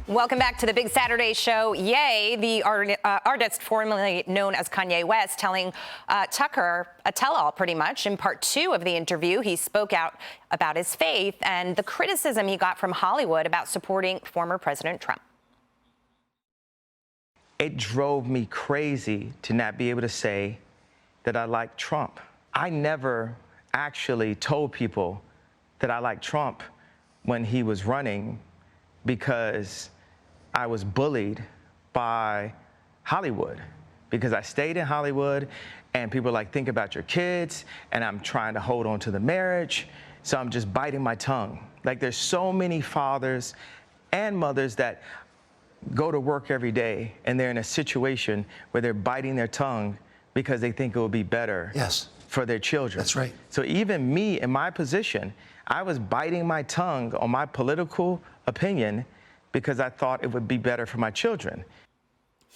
Welcome back to the Big Saturday Show. Ye, the artist formerly known as Kanye West, telling Tucker a tell-all pretty much. In part 2 of the interview, he spoke out about his faith and the criticism he got from Hollywood about supporting former President Trump. It drove me crazy to not be able to say that I like Trump. I never actually told people that I like Trump when he was running because I was bullied by Hollywood, because I stayed in Hollywood and people were like, think about your kids, and I'm trying to hold on to the marriage, so I'm just biting my tongue. Like, there's so many fathers and mothers that go to work every day and they're in a situation where they're biting their tongue because they think it will be better for their children. That's right. So even me in my position, I was biting my tongue on my political opinion because I thought it would be better for my children.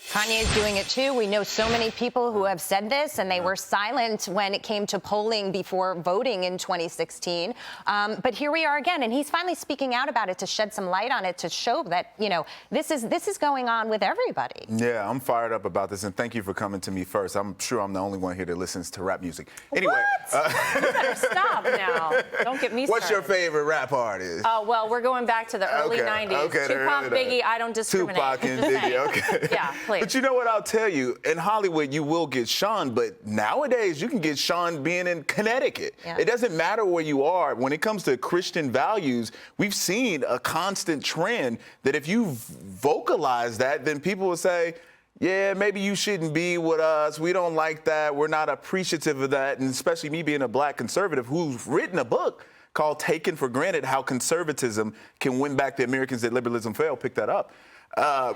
Kanye's doing it too. We know so many people who have said this, and they were silent when it came to polling before voting in 2016. But here we are again, and he's finally speaking out about it to shed some light on it, to show that, you know, this is going on with everybody. Yeah, I'm fired up about this, and thank you for coming to me first. I'm sure I'm the only one here that listens to rap music. Anyway, you better stop now. Don't get me started. What's your favorite rap artist? Oh, well, we're going back to the early 90s. Okay, Tupac, Biggie, I don't discriminate. Tupac and Biggie, okay. Yeah, please. But you know what, I'll tell you, in Hollywood, you will get shunned, but nowadays you can get shunned being in Connecticut. Yeah. It doesn't matter where you are. When it comes to Christian values, we've seen a constant trend that if you vocalize that, then people will say, yeah, maybe you shouldn't be with us. We don't like that. We're not appreciative of that. And especially me being a black conservative who's written a book called Taken for Granted, How Conservatism Can Win Back the Americans That Liberalism Failed. Pick that up.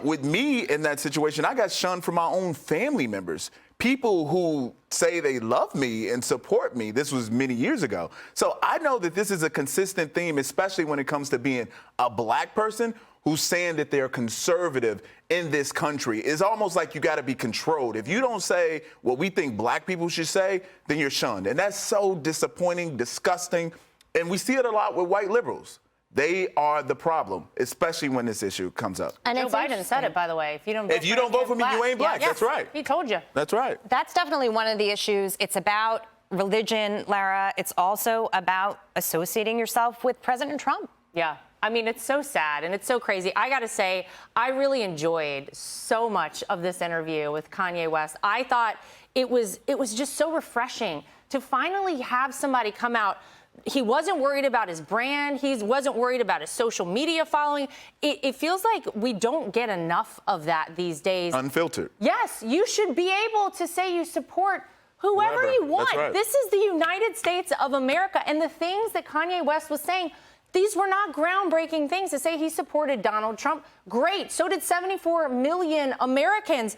With me in that situation, I got shunned from my own family members. People who say they love me and support me. This was many years ago. So I know that this is a consistent theme, especially when it comes to being a black person who's saying that they're conservative in this country. It's almost like you got to be controlled. If you don't say what we think black people should say, then you're shunned. And that's so disappointing, disgusting. And we see it a lot with white liberals. They are the problem, especially when this issue comes up. And Joe Biden said it, by the way. If you don't vote for me, you ain't black. Yeah, That's right. He told you. That's right. That's definitely one of the issues. It's about religion, Lara. It's also about associating yourself with President Trump. Yeah. I mean, it's so sad and it's so crazy. I got to say, I really enjoyed so much of this interview with Kanye West. I thought it was just so refreshing to finally have somebody come out. He wasn't worried about his brand. He wasn't worried about his social media following. It feels like we don't get enough of that these days. Unfiltered. Yes, you should be able to say you support whoever you want. That's right. This is the United States of America. And the things that Kanye West was saying, these were not groundbreaking things. To say he supported Donald Trump, great. So did 74 million Americans.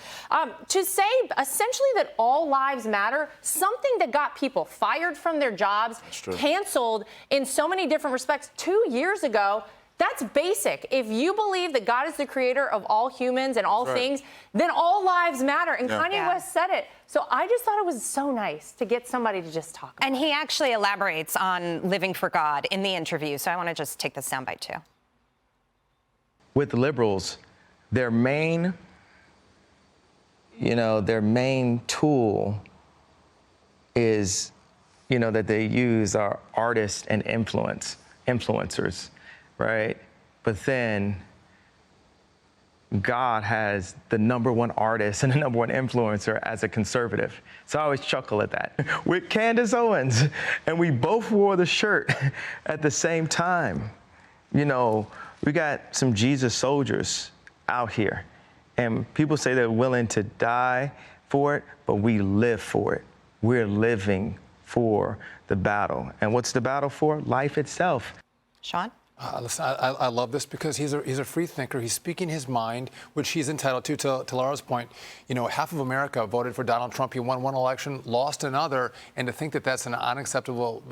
To say essentially that all lives matter, something that got people fired from their jobs, canceled in so many different respects 2 years ago, that's basic. If you believe that God is the creator of all humans and all things, then all lives matter. And Kanye West said it. So I just thought it was so nice to get somebody to just talk about And he actually elaborates on living for God in the interview. So I want to just take this soundbite too. With the liberals, their main tool is, that they use are artists and influencers. Right? But then God has the #1 artist and the #1 influencer as a conservative. So I always chuckle at that. With Candace Owens, and we both wore the shirt at the same time. We got some Jesus soldiers out here, and people say they're willing to die for it, but we live for it. We're living for the battle. And what's the battle for? Life itself. Sean? Listen, I love this because he's a free thinker. He's speaking his mind, which he's entitled to. To Laura's point, half of America voted for Donald Trump. He won one election, lost another, and to think that that's an unacceptable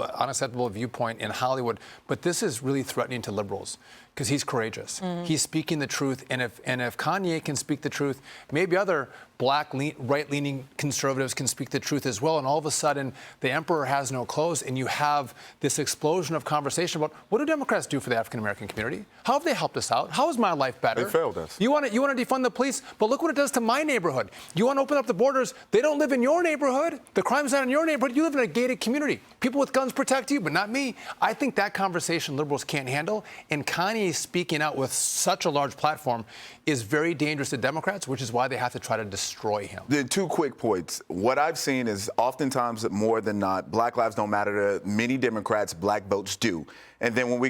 viewpoint in Hollywood. But this is really threatening to liberals. because he's courageous. He's speaking the truth, and if Kanye can speak the truth, maybe other black right-leaning conservatives can speak the truth as well. And all of a sudden, the emperor has no clothes, and you have this explosion of conversation about what do Democrats do for the African American community? How have they helped us out? How is my life better? They failed us. You want to defund the police, but look what it does to my neighborhood. You want to open up the borders? They don't live in your neighborhood. The crime's not in your neighborhood. You live in a gated community. People with guns protect you, but not me. I think that conversation liberals can't handle, and Kanye speaking out with such a large platform is very dangerous to Democrats, which is why they have to try to destroy him. The 2 quick points. What I've seen is oftentimes, more than not, Black lives don't matter to many Democrats. Black votes do. And then when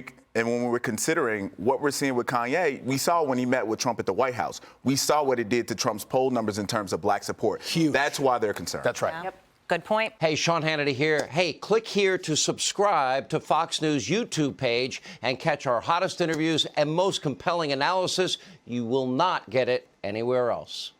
we're considering what we're seeing with Kanye, we saw when he met with Trump at the White House. We saw what it did to Trump's poll numbers in terms of black support. Huge. That's why they're concerned. That's right. Yeah. Yep. Good point. Hey, Sean Hannity here. Hey, click here to subscribe to Fox News YouTube page and catch our hottest interviews and most compelling analysis. You will not get it anywhere else.